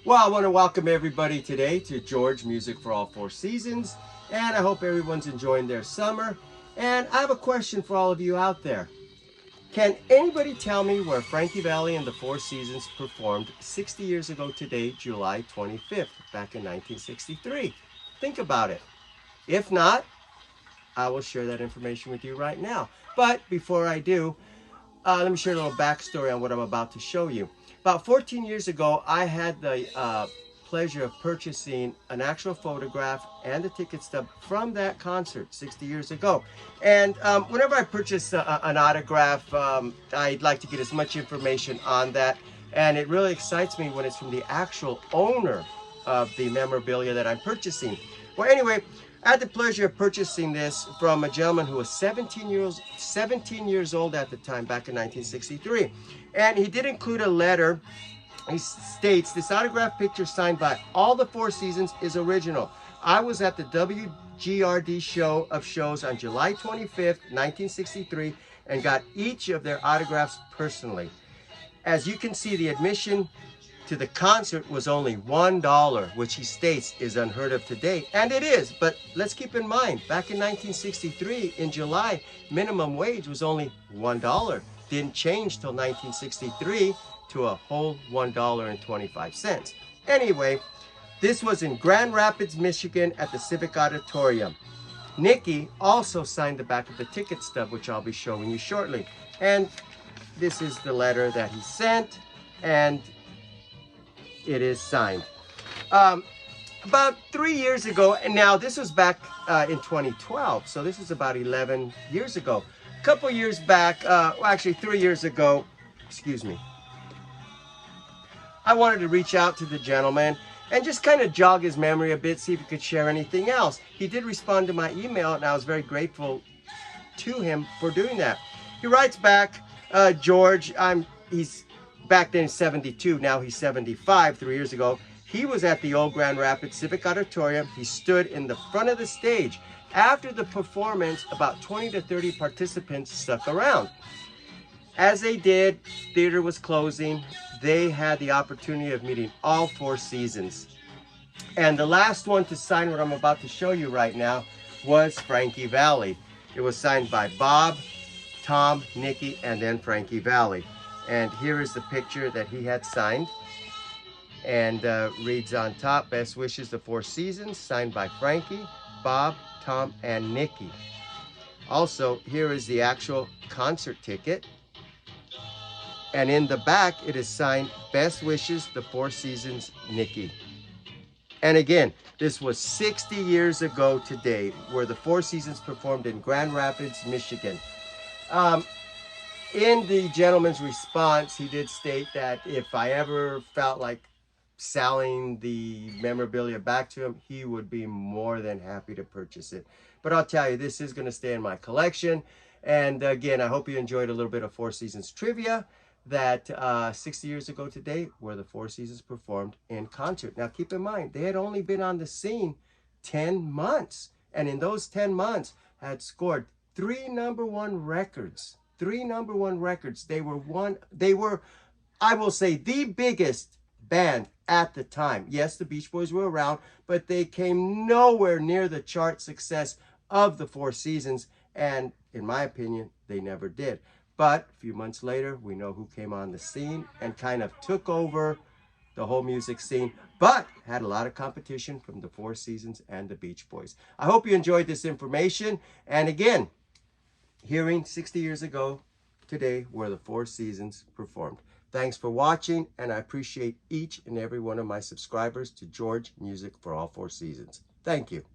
Well, I want to welcome everybody today to George Music for All Four Seasons, and I hope everyone's enjoying their summer. And I have a question for all of you out there. Can anybody tell me where Frankie Valli and the Four Seasons performed 60 years ago today, July 25th, back in 1963? Think about it. If not, I will share that information with you right now. But before I do, let me share a little backstory on what I'm about to show you. About 14 years ago, I had the pleasure of purchasing an actual photograph and the ticket stub from that concert 60 years ago. And whenever I purchase an autograph, I'd like to get as much information on that. And it really excites me when it's from the actual owner of the memorabilia that I'm purchasing. Well, anyway, I had the pleasure of purchasing this from a gentleman who was 17 years old at the time, back in 1963. And he did include a letter. He states, this autograph picture signed by all the Four Seasons is original. I was at the WGRD show of shows on July 25th, 1963, and got each of their autographs personally. As you can see, the admission to the concert was only $1, which he states is unheard of today. And it is, but let's keep in mind, back in 1963, in July, minimum wage was only $1. Didn't change till 1963 to a whole $1.25. Anyway, this was in Grand Rapids, Michigan at the Civic Auditorium. Nikki also signed the back of the ticket stub, which I'll be showing you shortly. And this is the letter that he sent, and it is signed. About 3 years ago, and now this was back in 2012, so this is about 11 years ago. A couple years back, well, actually 3 years ago, excuse me, I wanted to reach out to the gentleman and just kind of jog his memory a bit, see if he could share anything else. He did respond to my email, and I was very grateful to him for doing that. He writes back, George, he's back then 72, now he's 75, 3 years ago. He was at the old Grand Rapids Civic Auditorium. He stood in the front of the stage. After the performance, about 20 to 30 participants stuck around. As they did, theater was closing. They had the opportunity of meeting all Four Seasons. And the last one to sign what I'm about to show you right now was Frankie Valli. It was signed by Bob, Tom, Nikki, and then Frankie Valli. And here is the picture that he had signed. And reads on top, best wishes, the Four Seasons, signed by Frankie, Bob, Tom, and Nikki. Also, here is the actual concert ticket. And in the back, it is signed, best wishes, the Four Seasons, Nikki. And again, this was 60 years ago today, where the Four Seasons performed in Grand Rapids, Michigan. In the gentleman's response, he did state that if I ever felt like selling the memorabilia back to him, he would be more than happy to purchase it. But I'll tell you, this is going to stay in my collection. And again, I hope you enjoyed a little bit of Four Seasons trivia, that 60 years ago today, where the Four Seasons performed in concert. Now keep in mind, they had only been on the scene 10 months. And in those 10 months, had scored 3 #1 records. 3 #1 records. They were, I will say, the biggest band at the time. Yes, the Beach Boys were around, but they came nowhere near the chart success of the Four Seasons. And in my opinion, they never did. But a few months later, we know who came on the scene and kind of took over the whole music scene, but had a lot of competition from the Four Seasons and the Beach Boys. I hope you enjoyed this information. And again, hearing 60 years ago today where the Four Seasons performed. Thanks for watching, and I appreciate each and every one of my subscribers to George Music for All Four Seasons. Thank you.